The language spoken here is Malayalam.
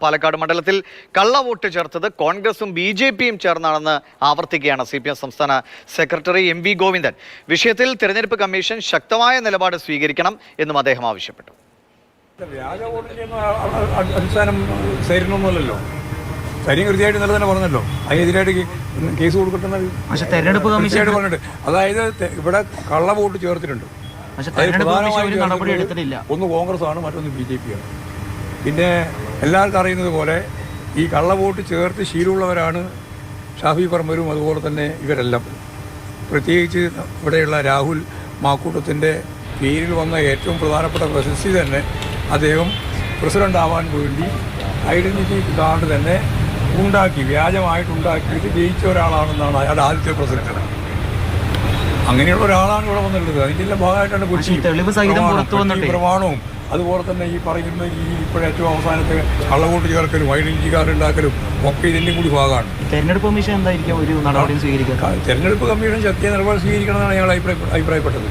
പാലക്കാട് മണ്ഡലത്തിൽ കള്ളവോട്ട് ചേർത്തത് കോൺഗ്രസും ബി.ജെ.പിയും ചേർന്നാണെന്ന് ആവർത്തിക്കുകയാണ് CPM സംസ്ഥാന സെക്രട്ടറി MV ഗോവിന്ദൻ. വിഷയത്തിൽ തെരഞ്ഞെടുപ്പ് കമ്മീഷൻ ശക്തമായ നിലപാട് സ്വീകരിക്കണം എന്നും അദ്ദേഹം ആവശ്യപ്പെട്ടു. വ്യാജ വോട്ടിന്റെ അടിസ്ഥാനം സൈരനൊന്നുമല്ലല്ലോ, സൈര്യം കൃത്യമായിട്ട് ഇന്നലെ തന്നെ പറഞ്ഞല്ലോ. അതിനെതിരായിട്ട് കേസ് കൊടുക്കുന്നത് പക്ഷേ തെരഞ്ഞെടുപ്പ് കമ്മീഷൻ പറഞ്ഞിട്ട്, അതായത് ഇവിടെ കള്ള വോട്ട് ചേർത്തിട്ടുണ്ട്. ഒന്ന് കോൺഗ്രസ് ആണ്, മറ്റൊന്ന് BJP ആണ്. പിന്നെ എല്ലാവർക്കും അറിയുന്നത് പോലെ ഈ കള്ളവോട്ട് ചേർത്ത് ശീലമുള്ളവരാണ് ഷാഫി പറമ്പരും അതുപോലെ തന്നെ ഇവരെല്ലാം. പ്രത്യേകിച്ച് ഇവിടെയുള്ള രാഹുൽ മാക്കൂട്ടത്തിൻ്റെ പേരിൽ വന്ന ഏറ്റവും പ്രധാനപ്പെട്ട പ്രശസ്തി തന്നെ അദ്ദേഹം പ്രസിഡന്റ് ആവാൻ വേണ്ടി ഐഡൻറ്റിറ്റി കാർഡ് തന്നെ വ്യാജമായിട്ടുണ്ടാക്കിയിട്ട് ജയിച്ച ഒരാളാണെന്നാണ് അയാളുടെ ആദ്യത്തെ പ്രസിഡന്റ്. അങ്ങനെയുള്ള ഒരാളാണ് ഇവിടെ വന്നിട്ടുള്ളത്. അതിൻ്റെ ഭാഗമായിട്ടാണ് പ്രമാണവും അതുപോലെ തന്നെ ഈ പറയുന്ന ഈ ഇപ്പോഴേറ്റവും അവസാനത്തെ കള്ളവോട്ട് ചേർക്കലും ഐഡന്റിറ്റി കാർഡ് ഉണ്ടാക്കലും ഒക്കെ ഇതിൻ്റെ കൂടി ഭാഗമാണ്. തെരഞ്ഞെടുപ്പ് കമ്മീഷൻ എന്തായിരിക്കും ഒരു നടപടി സ്വീകരിക്കുക? തെരഞ്ഞെടുപ്പ് കമ്മീഷൻ ശക്തിയായ നിലപാട് സ്വീകരിക്കണമെന്നാണ് ഞങ്ങൾ അഭിപ്രായപ്പെട്ടത്.